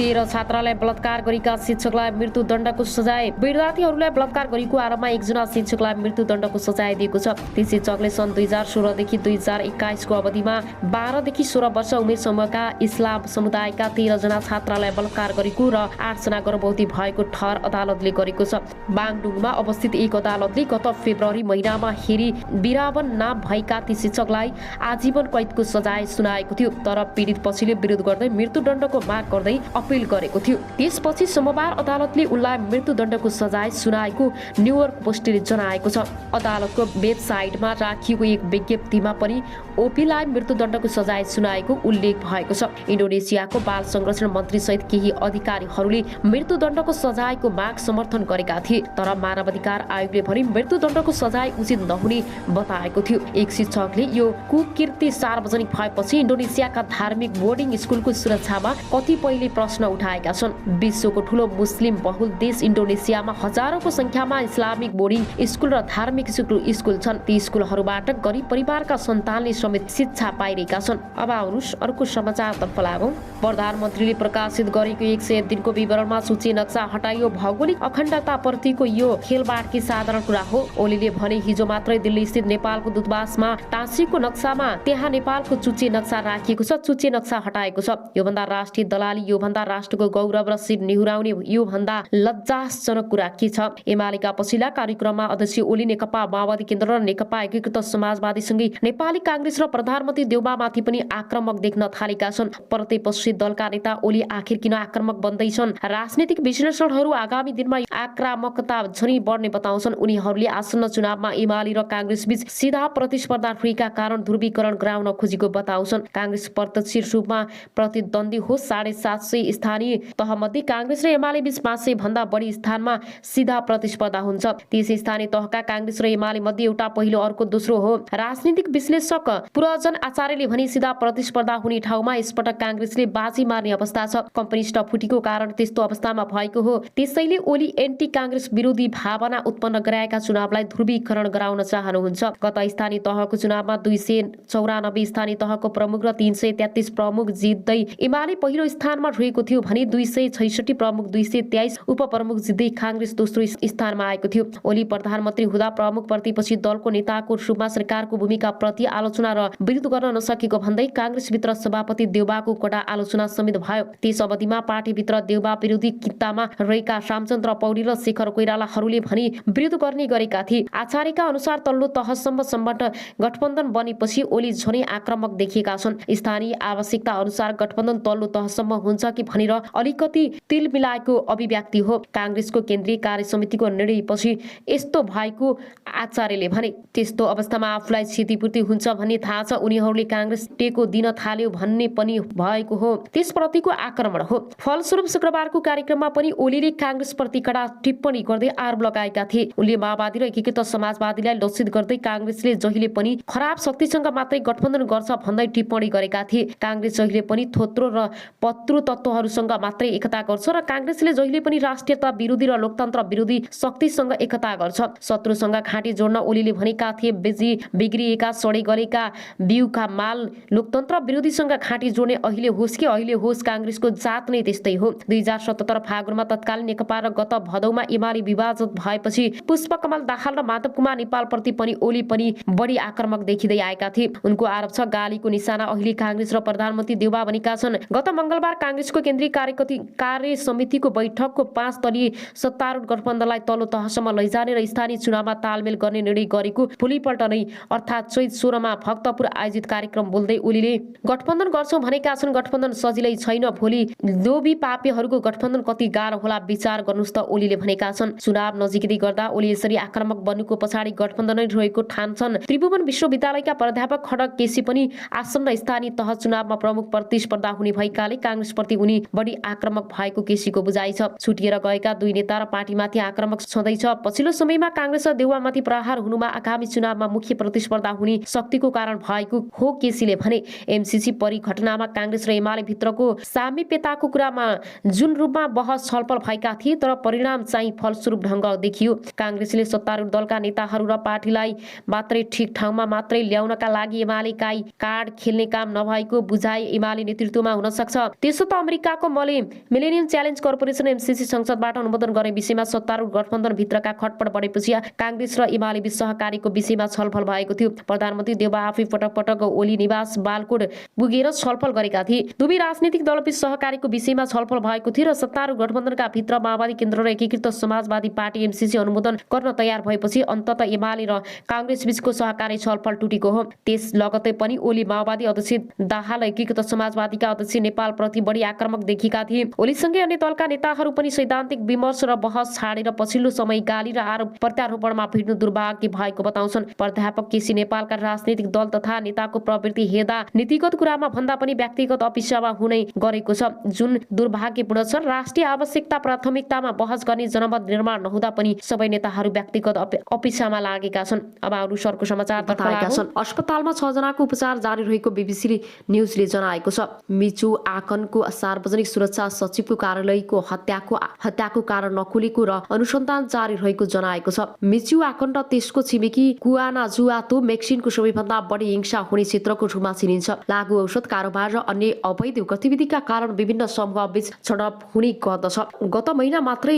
13 छात्रालाई बलात्कार गरेका शिक्षकलाई मृत्युदण्डको सजाय। विद्यार्थीहरूलाई बलात्कार गरेको आरोपमा एकजना शिक्षकलाई मृत्युदण्डको सजाय दिएको छ। ती शिक्षकले सन् 2016 देखि 2021 को अवधिमा 12 देखि 16 वर्ष उमेर समूहका इस्लाम समुदायका 13 जना छात्रालाई बलात्कार गरेको र 8 जना गर्भवती भएको ठहर अदालतले गरेको छ। बाङडुङमा अवस्थित एक अदालतले गत फेब्रुअरी महिनामा हेरी बिरावन नाम भएका ती शिक्षकलाई आजीवन कैदको सजाय सुनाएको थियो। तर पीडित पक्षले विरोध गर्दै मृत्युदण्डको माग गर्दै अपिल गरेको थियो। त्यसपछि सोमबार अदालतले उनलाई मृत्युदण्डको सजाय सुनाएको न्युयोर्क पोस्टले जनाएको छ। अदालतको वेबसाइटमा राखिएको एक विज्ञप्तिमा पनि ओपीलाई मृत्युदण्डको सजाय सुनाएको उल्लेख भएको छ। इन्डोनेसियाको बाल संरक्षण मन्त्री सहित केही अधिकारीहरूले मृत्युदण्डको सजायको माग समर्थन गरेका थिए, तर मानवाधिकार आयोगले भने मृत्युदण्डको सजाय उचित नहुने बताएको थियो। एक शिक्षकले यो कुकृत्य सार्वजनिक भएपछि इन्डोनेसियाका धार्मिक बोर्डिङ स्कुलको सुरक्षामा कतिपयले प्रश्न उठाएका छन्। विश्वको ठूलो मुस्लिम बहुल देश इन्डोनेसियामा हजारौंको संख्यामा इस्लामिक बोर्डिङ स्कुल र धार्मिक स्कुल छन्। ती स्कुलहरूबाट गरिब परिवारका सन्तानले समेत शिक्षा पाइरहेका छन्। अब आउनुहोस् अर्को समाचारतर्फ लागौं। प्रधानमन्त्रीले प्रकाशित गरेको 101 दिनको विवरणमा सूची नक्सा हटाइयो। भौगोलिक अखण्डता प्रतिको यो खेलबाडकी साधारण कुरा हो। ओलीले भने हिजो मात्रै दिल्ली स्थित नेपालको दूतावासमा टाँसिएको नक्सामा त्यहाँ नेपालको चुच्चे नक्सा राखिएको छ, चुच्चे नक्सा हटाएको छ। योभन्दा राष्ट्रिय दलाली, योभन्दा राष्ट्रको गौरव र शिर निहुराउने योभन्दा लज्जाजनक कुरा के छ? एमालेका पछिल्ला कार्यक्रममा अध्यक्ष ओली नेकपा माओवादी केन्द्र र नेकपा एकीकृत समाजवादीसँगै नेपाली कांग्रेस र प्रधानमन्त्री देउबामाथि पनि आक्रमक देख्न थालेका छन्। प्रतिपक्षी दलका नेता ओली आखिर किन आक्रमक बन्दैछन्? राजनीतिक विश्लेषणहरू आगामी दिनमा आक्रामकता झनै बढ्ने बताउँछन्। उनीहरूले आसन्न चुनावमा एमाले र कांग्रेस बीच सीधा प्रतिस्पर्धा रहेका कारण ध्रुवीकरण गराउन खोजेको बताउँछन्। कांग्रेस प्रत्यक्ष रूपमा प्रतिद्वन्दी हो। 750 स्थानीय तहमध्ये कांग्रेस र एमाले बीच 500 भन्दा बढी स्थानमा सीधा प्रतिस्पर्धा हुन्छ। त्यस स्थानीय तहका कांग्रेस र एमाले मध्ये एउटा पहिलो अर्को दोस्रो हो। राजनीतिक विश्लेषक पुरजन आचार्यले भने सीधा प्रतिस्पर्धा हुने ठाउँमा यसपटक कांग्रेसले बाजी मार्ने अवस्था छ। कम्युनिस्ट फुटेको कारण त्यस्तो अवस्थामा भएको हो। त्यसैले ओली एन्टी कांग्रेस विरोधी भावना उत्पन्न गराएका चुनावलाई ध्रुवीकरण गराउन चाहनुहुन्छ। गत स्थानीय तहको चुनावमा 294 स्थानीय तहको प्रमुख र 333 प्रमुख जित्दै एमाले पहिलो स्थानमा रहेको थियो भने 266 प्रमुख 223 उपप्रमुख जित्दै कांग्रेस दोस्रो स्थानमा आएको थियो। ओली प्रधानमन्त्री हुँदा प्रमुख प्रतिपक्षी दलको नेताको रूपमा सरकारको भूमिका प्रति आलोचना र विरोध गर्न नसकेको भन्दै कांग्रेसभित्र सभापति देउबाको कडा आलोचना समेत भयो। त्यस अवधिमा पार्टीभित्र देउबा विरोधी कित्तामा रहेका रामचन्द्र पौडेल र शेखर कोइरालाहरूले भने विरोध गर्ने गरेका थिए। आचार्यका अनुसार तल्लो तहसम्म सम्बन्ध गठबन्धन बनेपछि ओली झनै आक्रमक देखिएका छन्। स्थानीय आवश्यकता अनुसार गठबन्धन तल्लो तहसम्म हुन्छ कि भनेर अलिकति तिल मिलाएको अभिव्यक्ति हो। कांग्रेसको केन्द्रीय कार्य समितिको निर्णयपछि यस्तो भएको आचार्यले भने। त्यस्तो अवस्थामा आफूलाई क्षतिपूर्ति हुन्छ भन्ने थाहा छ। उनीहरूले कांग्रेस टेको दिन थाल्यो भन्ने पनि भएको हो। त्यसप्रतिको आक्रमण हो। फलस्वरूप शुक्रबारको कार्यक्रममा पनि ओलीले कांग्रेस प्रति कडा टिप्पणी गर्दै आरोप लगाएका थिए। उनले माओवादी र एकीकृत समाजवादीलाई लक्षित गर्दै कांग्रेसले जहिले पनि खराब शक्तिसँग मात्रै गठबन्धन गर्छ भन्दै टिप्पणी गरेका थिए। कांग्रेस जहिले पनि थोत्रो र पत्रु तत्त्वहरूसँग मात्रै एकता गर्छ र कांग्रेसले जहिले पनि राष्ट्रियता विरोधी र लोकतन्त्र विरोधी शक्तिसँग एकता गर्छ। शत्रुसँग घाँटी जोड्न ओलीले भनेका थिए बिग्रिएका सडे गलेका बिउका माल लोकतन्त्र विरोधीसँग घाँटी जोड्ने अहिले होस् कि अहिले होस् कांग्रेसको जात नै त्यस्तै हो। 2077 फागुनमा तत्कालीन नेकपा र गत भदौमा एमाले विभाजित भएपछि पुष्पकमल दाहाल र माधव कुमार नेपालप्रति पनि ओली पनि बढी आक्रमक देखिँदै आएका थिए। उनको आरोप छ गालीको निशाना अहिले कांग्रेस र प्रधानमन्त्री देउबा बनेका छन्। गत मंगलबार कांग्रेसको केन्द्रीय कार्य समितिको बैठकको 5 दलीय सत्तारूढ गठबन्धनलाई तल्लो तहसम्म लैजाने र स्थानीय चुनावमा तालमेल गर्ने निर्णय गरेको भोलिपल्ट नै अर्थात् चैत 16 मा भक्तपुर आयोजित कार्यक्रम बोल्दै ओलीले गठबन्धन गर्छौं भनेका छन्। गठबन्धन सजिलै छैन। भोलि लोभी पापीहरूको गठबन्धन कति गाह्रो होला विचार गर्नुस् त ओलीले भनेका छन्। चुनाव नजिकै गर्दा ओली यसरी आक्रामक बन्नुको पछाडि गठबन्धनै रहेको ठान्छन्। त्रिभुवन विश्वविद्यालयका प्राध्यापक खड्ग केसी पनि आसन्न स्थानीय तह चुनावमा प्रमुख प्रतिस्पर्धा हुने भएकाले कांग्रेसप्रति उनी बढी आक्रामक भएको केसीको बुझाइ छ। छुटिएर गएका दुई नेता र पार्टीमाथि आक्रामक छँदैछ। पछिल्लो समयमा कांग्रेस र देउबामाथि प्रहार हुनुमा आगामी चुनावमा मुख्य प्रतिस्पर्धा हुने शक्तिको कारण भएको हो केसीले भने। एमसीसी परिघटनामा कांग्रेस र एमाले भित्रको सामिप्यताको कुरामा जुन रूपमा बहस छलफल भएका थिए तर परिणाम चाहिँ फलस्वरूप ढंग देखियो। कांग्रेसले सत्तारूढ दलका नेताहरू र पार्टीलाई मात्रै ठिक ठाउँमा मात्रै ल्याउनका लागि एमालेकाई कार्ड खेल्ने काम नभएको बुझाइ एमाले नेतृत्वमा हुन सक्छ। त्यसो त अमेरिका नेताको मले मिलेनियम च्यालेन्ज कर्पोरेसन एमसीसी संसदबाट अनुमोदन गर्ने विषयमा सत्तारूढ गठबन्धन भित्रका खटपट बढेपछि कांग्रेस र एमाले बीच सहकारीको विषयमा छलफल भएको थियो। प्रधानमन्त्री देउबा आफै पटक पटक ओली निवास बालकोट पुगेर छलफल गरेका थिए। दुवै राजनीतिक दलबीच सहकारीको विषयमा छलफल भएको थियो र सत्तारूढ गठबन्धनका भित्र माओवादी केन्द्र र एकीकृत समाजवादी पार्टी एमसीसी अनुमोदन गर्न तयार भएपछि अन्तत एमाले र कांग्रेस बीचको सहकारी छलफल टुटेको हो। त्यस लगतै पनि ओली माओवादी अध्यक्ष दाहाल एकीकृत समाजवादीका अध्यक्ष नेपाल प्रति बढी आक्रामक देखिएका थिए। ओलीसँगै अन्य दलका नेताहरू पनि सैद्धान्तिक विमर्श र बहस छाडेर पछिल्लो समय गाली र आरोप प्रत्यारोपणमा भिड्नु दुर्भाग्य भएको बताउँछन्। प्राध्यापक केसी नेपालका राजनीतिक दल तथा नेताको प्रवृत्ति हेर्दा नीतिगत कुरामा भन्दा पनि व्यक्तिगत अपिसामा हुने गरेको छ, जुन दुर्भाग्यपूर्ण छ। राष्ट्रिय आवश्यकता प्राथमिकतामा बहस गर्ने जनमत निर्माण नहुँदा पनि सबै नेताहरू व्यक्तिगत अपिसामा लागेका छन्। अब अनुसारको समाचार बताएका छन्। अस्पतालमा 6 जनाको उपचार जारी रहेको बीबीसी न्यूजले जनाएको छ। मिचु आकनको सार्वजनिक सुरक्षा सचिवको कार्यालयको हत्याको कारण नखुलेको र अनुसन्धान जारी रहेको जनाएको छ। मिचु आकन र त्यसको छिमेकी कुआनाजुआतो मेक्सिनको सबैभन्दा बढी हिंसा हुने क्षेत्रको रूपमा चिनिन्छ। लागु औषध कारोबार र अन्य अवैध गतिविधिका कारण विभिन्न समूहबीच छनप हुने गर्दछ। गत महिना मात्रै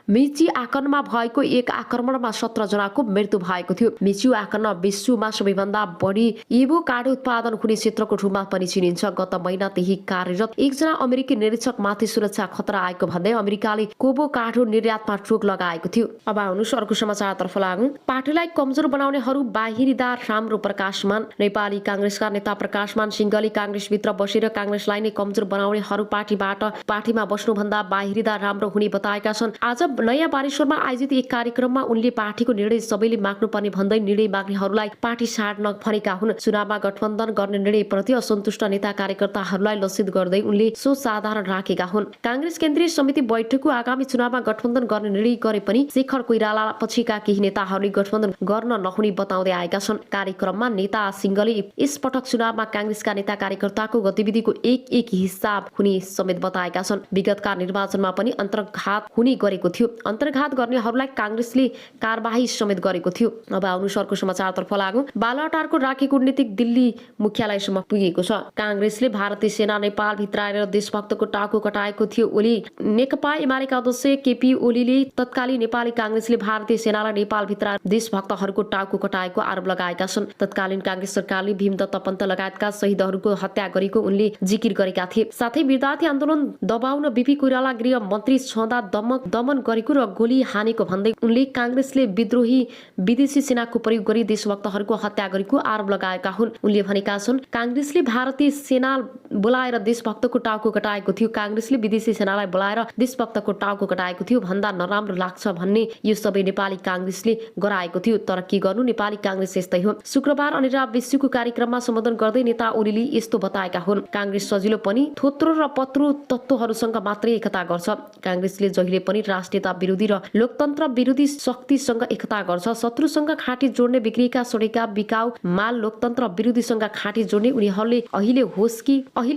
मिची आकनमा भएको एक आक्रमणमा 17 जनाको मृत्यु भएको थियो। मिचु आकन विश्वमा सबैभन्दा बढी एभोकाडो उत्पादन हुने क्षेत्रको रूपमा पनि चिनिन्छ। गत महिना त्यही कार्यरत एकजना अमेरिकी निरीक्षक माथि सुरक्षा खतरा आएको भन्दै अमेरिकाले एभोकाडो निर्यातमा रोक लगाएको थियो। अब आउनुहोस् अर्को समाचारतर्फ लागौं। पार्टीलाई कमजोर बनाउनेहरू बाहिरीदार राम्रो प्रकाशमान। नेपाली कांग्रेसका नेता प्रकाशमान सिंहले कांग्रेसभित्र बसेर कांग्रेसलाई नै कमजोर बनाउनेहरू पार्टीमा बस्नुभन्दा बाहिरीदार राम्रो हुने बताएका छन्। आज नयाँ बानेश्वरमा आयोजित एक कार्यक्रममा उनले पार्टीको निर्णय सबैले माग्नुपर्ने भन्दै निर्णय माग्नेहरूलाई पार्टी छाड्न भनेका हुन्। चुनावमा गठबन्धन गर्ने निर्णयप्रति असन्तुष्ट नेता कार्यकर्ताहरूलाई लक्षित गर्दै उनले सो साधारण राखेका हुन्। कांग्रेस केन्द्रीय समिति बैठकको आगामी चुनावमा गठबन्धन गर्ने निर्णय गरे पनि शेखर कोइराला पछिका केही नेताहरूले गठबन्धन गर्न नहुने बताउँदै आएका छन्। कार्यक्रममा नेता सिंहले यसपटक चुनावमा कांग्रेसका नेता कार्यकर्ताको गतिविधिको एक हिसाब हुने समेत बताएका छन्। विगतका निर्वाचनमा पनि अन्तर्घात हुने गरेको थियो। अन्तर्घात गर्नेहरूलाई कांग्रेसले कारबाही समेत गरेको थियो। अब आउनुहोस् अर्को समाचारतर्फ लागौं। बालुवाटारको राखी कूटनीतिक दिल्ली मुख्यालयसम्म पुगेको छ। कांग्रेसले भारतीय सेना नेपाल भित्राएर देशभक्तको टाउको कटाएको थियो। ओली नेकपा एमालेका अध्यक्ष केपी ओलीले तत्कालीन नेपाली कांग्रेसले भारतीय सेनालाई नेपाल भित्र देशभक्तहरूको टाउको कटाएको आरोप लगाएका छन्। तत्कालीन कांग्रेस सरकारले भीमदत्त पन्त लगायतका शहीदहरूको हत्या गरेको उनले जिकिर गरेका थिए। साथै विद्यार्थी आन्दोलन दबाउन बीपी कोइराला गृह मन्त्री छँदा दमन गरेको र गोली हानेको भन्दै उनले कांग्रेसले विद्रोही विदेशी सेनाको प्रयोग गरी देशभक्तहरूको हत्या गरेको आरोप लगाएका हुन्। उनले भनेका छन् कांग्रेसले भारतीय सेना बोलाएर देशभक्तको टाउको कटाएको थियो। कांग्रेसले विदेशी सेनालाई बोलाएर देशभक्तको टाउको कटाएको थियो भन्दा नराम्रो लाग्छ भन्ने यो सबै नेपाली कांग्रेसले गराएको थियो। तर के गर्नु, नेपाली कांग्रेस यस्तै हो। शुक्रबार अनिरा विश्वको कार्यक्रममा सम्बोधन गर्दै नेता ओलीले यस्तो बताएका हुन्। कांग्रेस सजिलो पनि थोत्रो र पत्रो तत्त्वहरूसँग मात्रै एकता गर्छ। कांग्रेसले जहिले पनि राष्ट्रियता विरोधी र लोकतन्त्र विरोधी शक्तिसँग एकता गर्छ। शत्रुसँग खाँटी जोड्ने बिग्रिएका सडेका बिकाउ माल लोकतन्त्र विरोधीसँग खाँटी जोड्ने उनीहरूले अहिले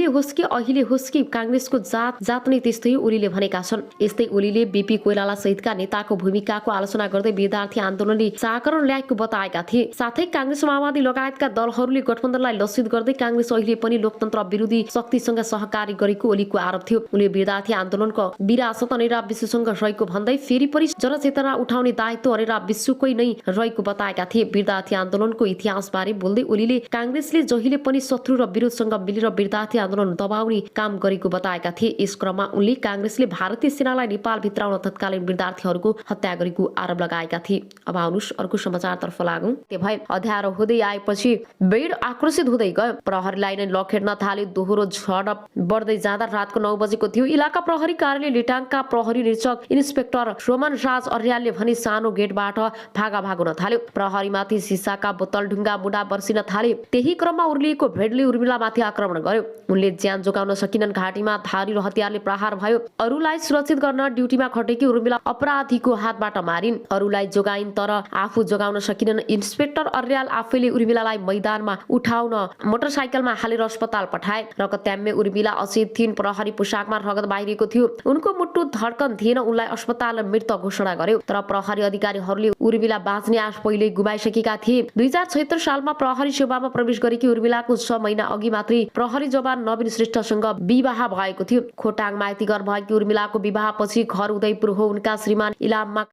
होस् कि कांग्रेसको जात नै त्यस्तै ओलीले भनेका छन्। यस्तै ओलीले बीपी कोइराला सहितका नेताको भूमिकाको आलोचना गर्दै विद्यार्थी आन्दोलनले चाकरण ल्याएको बताएका थिए। साथै कांग्रेस माओवादी लगायतका दलहरूले गठबन्धनलाई लक्षित गर्दै कांग्रेस अहिले पनि लोकतन्त्र विरोधी शक्तिसँग सहकारी गरेको ओलीको आरोप थियो। उनले विद्यार्थी आन्दोलनको विरासत अनिरा विश्वसँग रहेको भन्दै फेरि पनि जनचेतना उठाउने दायित्व अनिरा विश्वकै नै रहेको बताएका थिए। विद्यार्थी आन्दोलनको इतिहासबारे बोल्दै ओलीले कांग्रेसले जहिले पनि शत्रु र विरोधसँग मिलेर विद्यार्थी आन्दोलन दबाउने काम गरेको बताएका थिए। यस क्रममा उनले कांग्रेसले भारतीय सेनालाई नेपाल भित्राउन तत्कालीन विद्यार्थीहरूको हत्या गरेको आरोप लगाएका थिए। अब आउनुहोस् अर्को समाचारतर्फ लागौं। त्यो भए अँध्यारो हुँदै आएपछि भीड आक्रोशित हुँदै गयो। प्रहरीलाई नै लखेड्न थाल्यो। दोहोरो झडप बढ्दै जाँदा रातको 9 बजेको थियो। इलाका प्रहरी कार्यालय लिटाङका प्रहरी निरीक्षक इन्सपेक्टर रोमन राज अर्यालले भने सानो गेटबाट भागाभाग हुन थाल्यो। प्रहरीमाथि सिसाका बोतल ढुङ्गा मुढा बर्सिन थाले। त्यही क्रममा उर्लिएको भेडले उर्मिलामाथि आक्रमण गर्यो। उनले ज्यान जोगाउन सकिनन्। घाँटीमा धारी र हतियारले प्रहार भयो। अरूलाई सुरक्षित गर्न ड्युटीमा खटेकी उर्मिला अपराधीको हातबाट मारिन्। अरूलाई जोगाइन् तर आफू जोगाउन सकिनन्। इन्सपेक्टर अर्याल आफैले उर्मिलालाई मैदानमा उठाउन मोटरसाइकलमा हालेर अस्पताल पठाए। रगत्याम्मे उर्मिला अचेत थिइन्। प्रहरी पोसाकमा रगत बाहिरिएको थियो। उनको मुटु धड्कन थिएन। उनलाई अस्पतालमा मृत घोषणा गर्यो। तर प्रहरी अधिकारीहरूले उर्मिला बाँच्ने आश पहिले गुमाइसकेका थिए। 2076 सालमा प्रहरी सेवामा प्रवेश गरेकी उर्मिलाको 6 महिना अघि मात्रै प्रहरी जवान नवीन श्रेष्ठसँग उर्मिलासँग विवाह भएको थियो। खोटाङ माइती घर भएकी उर्मिलाको विवाहपछि घर उदयपुर हो। उनका श्रीमान इलाममा